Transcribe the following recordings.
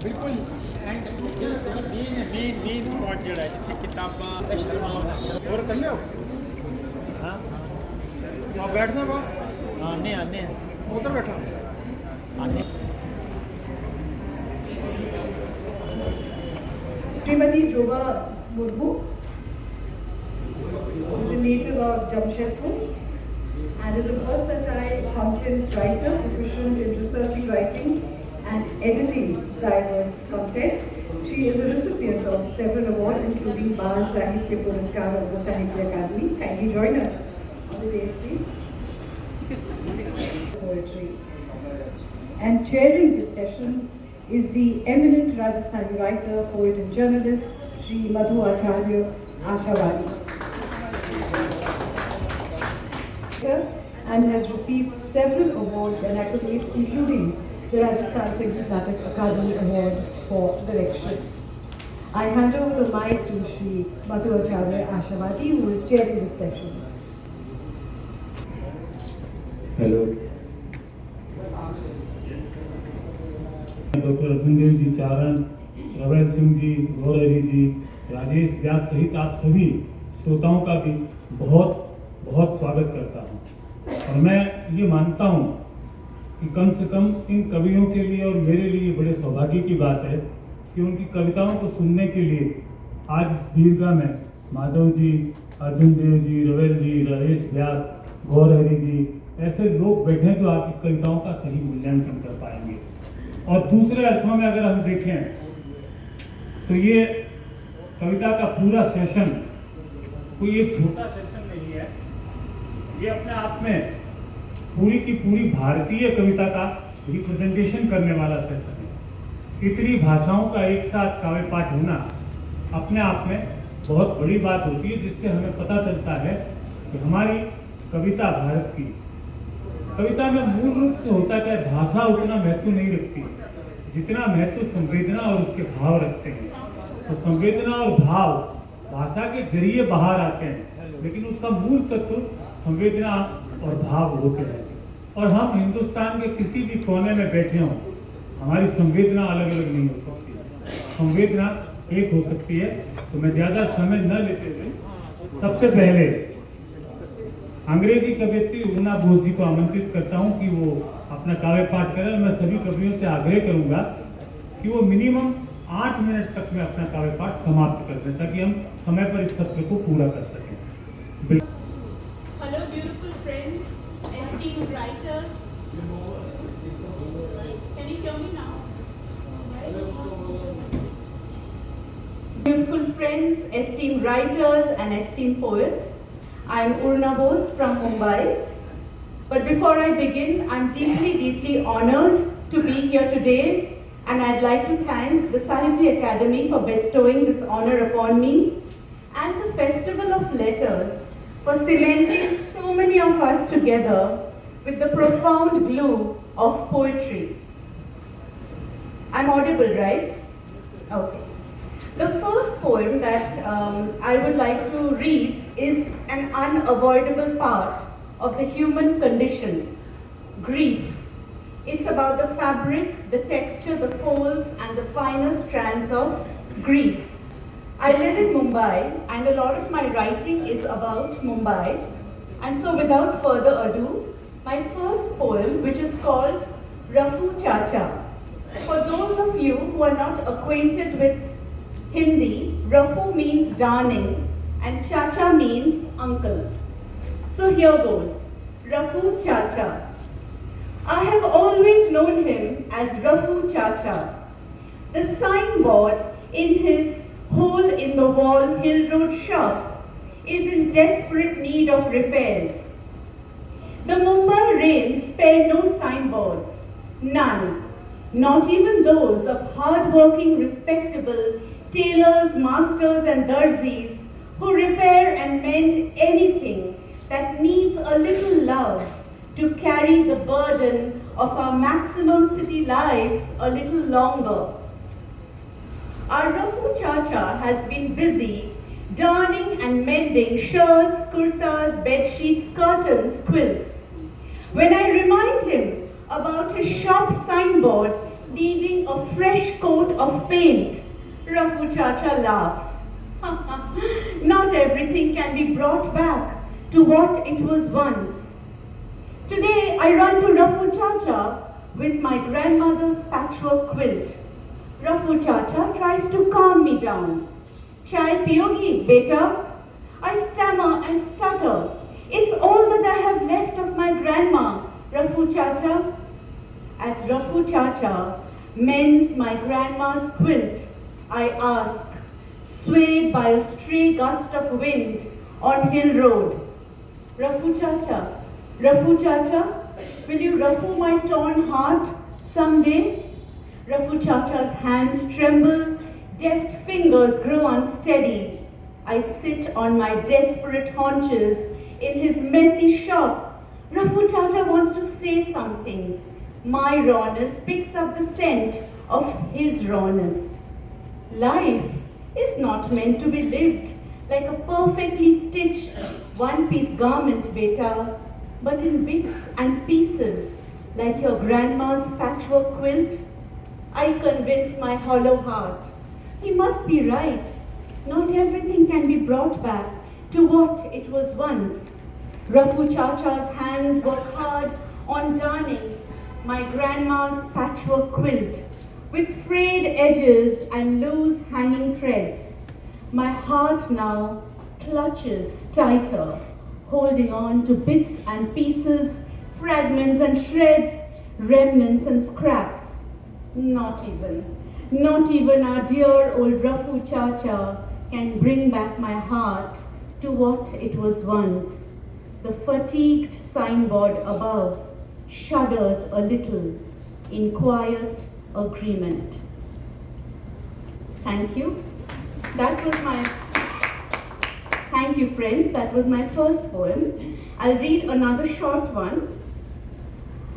बिल्कुल and main spot जो है जिथे किताबां और कर लियो हाँ आप बैठना बा आने आने उधर बैठा आने Srimati Joba Murmu is a native of Jamshedpur and is a versatile content writer, proficient in researching, writing and editing diverse content. She is a recipient of several awards including Bal Sahitya Puraskar of the Sahitya Academy. Kindly join us on the day, please. Poetry. And chairing this session is the eminent Rajasthani writer, poet and journalist, Shri Madhu Acharya Ashavadi. And has received several awards and accolades, including the Rajasthan Sangeet Natak Akademi Award for Direction. I hand over the mic to Shri Madhu Acharya Ashavadi, who is chairing this session. Hello. Doctor Arjun Dev ji Charan, Rawel Singh ji, Gaurhari ji, Rajesh Vyas सहित आप सभी श्रोताओं का भी बहुत बहुत स्वागत करता हूं। और मैं ये मानता हूं कि कम से कम इन कवियों के लिए और मेरे लिए बड़े सौभाग्य की बात है कि उनकी कविताओं को सुनने के लिए आज इस दीर्घा में माधव जी, अर्जुन देव जी, रवेल जी, राजेश व्यास, गौरहरी जी ऐसे लोग बैठे हैं जो आपकी कविताओं का सही मूल्यांकन कर पाएंगे। और दूसरे अर्थों में अगर हम देखें तो ये कविता का पूरा सेशन कोई एक छोटा सेशन नहीं है, ये अपने आप में पूरी की पूरी भारतीय कविता का रिप्रेजेंटेशन करने वाला सेशन है। इतनी भाषाओं का एक साथ काव्य पाठ होना अपने आप में बहुत बड़ी बात होती है, जिससे हमें पता चलता है कि हमारी कविता भारत की कविता में मूल रूप से होता क्या है, भाषा उतना महत्व नहीं रखती जितना महत्व संवेदना और उसके भाव रखते हैं। तो संवेदना और भाव भाषा के जरिए बाहर आते हैं, लेकिन उसका मूल तत्व संवेदना और भाव होते हैं। और हम हिंदुस्तान के किसी भी कोने में बैठे हों, हमारी संवेदना अलग अलग नहीं हो सकती, संवेदना एक हो सकती है। तो मैं ज़्यादा समय न लेते हुए सबसे पहले अंग्रेजी कवयित्री उर्ना बोस जी को आमंत्रित करता हूं कि वो अपना काव्य पाठ करें। और मैं सभी कवियों से आग्रह करूंगा कि वो मिनिमम 8 मिनट तक में अपना काव्य पाठ समाप्त कर दें, ताकि हम समय पर इस सत्र को पूरा कर सकें। Hello beautiful friends, esteemed writers. Can you hear me now? Beautiful friends, esteemed writers and esteemed poets. I am Urna Bose from Mumbai. But before I begin, I'm deeply honored to be here today, and I'd like to thank the Sahitya Academy for bestowing this honor upon me, and the Festival of Letters for cementing so many of us together with the profound glue of poetry. I'm audible, right? Okay. The first poem that I would like to read is an unavoidable part of the human condition, grief. It's about the fabric, the texture, the folds, and the finer strands of grief. I live in Mumbai, and a lot of my writing is about Mumbai. And so without further ado, my first poem, which is called Rafu Chacha. For those of you who are not acquainted with Hindi, Rafu means darling and Chacha means uncle. So here goes, Rafu Chacha. I have always known him as Rafu Chacha. The signboard in his hole in the wall Hill Road shop is in desperate need of repairs. The Mumbai rains spare no signboards, none. Not even those of hard-working, respectable tailors, masters and darzis who repair and mend anything that needs a little love to carry the burden of our maximum city lives a little longer. Our Rafu Chacha has been busy darning and mending shirts, kurtas, bed sheets, curtains, quilts. When I remind him about his shop signboard needing a fresh coat of paint, Rafu Chacha laughs. Not everything can be brought back to what it was once. Today I run to Rafu Chacha with my grandmother's patchwork quilt. Rafu Chacha tries to calm me down. Chai piyogi, beta? I stammer and stutter. It's all that I have left of my grandma, Rafu Chacha. As Rafu Chacha mends my grandma's quilt, I ask, swayed by a stray gust of wind on Hill Road, Rafu Chacha, will you ruffle my torn heart someday? Rafu Chacha's hands tremble, deft fingers grow unsteady. I sit on my desperate haunches in his messy shop. Rafu Chacha wants to say something. My rawness picks up the scent of his rawness. Life is not meant to be lived like a perfectly stitched one-piece garment, beta, but in bits and pieces like your grandma's patchwork quilt. I convince my hollow heart. He must be right. Not everything can be brought back to what it was once. Rafu Chacha's hands work hard on darning my grandma's patchwork quilt with frayed edges and loose hanging threads. My heart now clutches tighter, holding on to bits and pieces, fragments and shreds, remnants and scraps. Not even our dear old Rafu Chacha can bring back my heart to what it was once. The fatigued signboard above shudders a little in quiet agreement. Thank you. Thank you, friends. That was my first poem. I'll read another short one.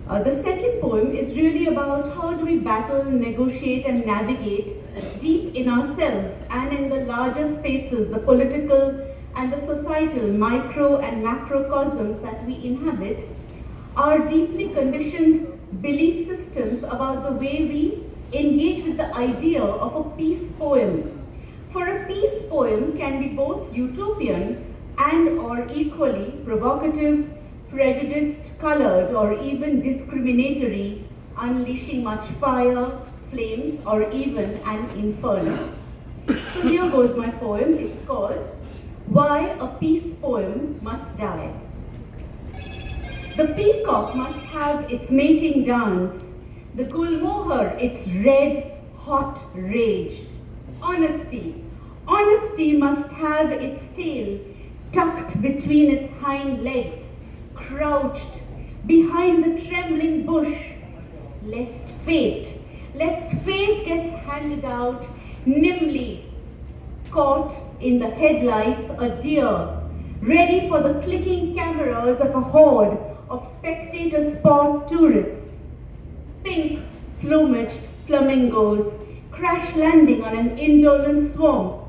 The second poem is really about how do we battle, negotiate and navigate deep in ourselves and in the larger spaces, the political and the societal micro and macrocosms that we inhabit, our deeply conditioned belief systems about the way we engage with the idea of a peace poem. For a peace poem can be both utopian and or equally provocative, prejudiced, colored, or even discriminatory, unleashing much fire, flames, or even an inferno. So here goes my poem. It's called Why a Peace Poem Must Die. The peacock must have its mating dance, the gulmohar its red, hot rage. Honesty must have its tail tucked between its hind legs, crouched behind the trembling bush, lest fate gets handed out nimbly, caught in the headlights a deer, ready for the clicking cameras of a horde of spectator sport tourists. Pink plumaged flamingos crash landing on an indolent swamp,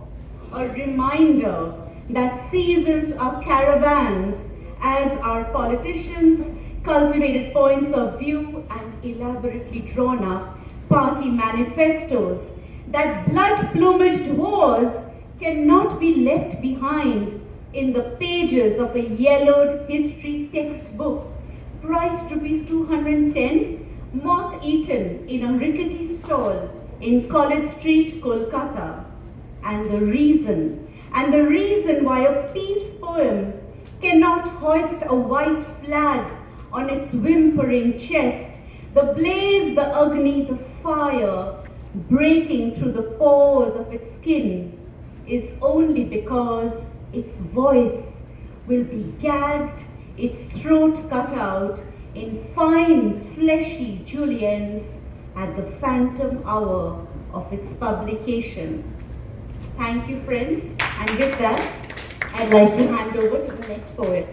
a reminder that seasons are caravans as our politicians cultivated points of view and elaborately drawn up party manifestos, that blood-plumaged wars cannot be left behind in the pages of a yellowed history textbook, priced rupees 210, moth-eaten in a rickety stall in College Street, Kolkata. And the reason why a peace poem cannot hoist a white flag on its whimpering chest, the blaze, the agni, the fire breaking through the pores of its skin, is only because its voice will be gagged, its throat cut out in fine fleshy juliennes at the phantom hour of its publication. Thank you, friends. And with that, I'd like to hand over to the next poet.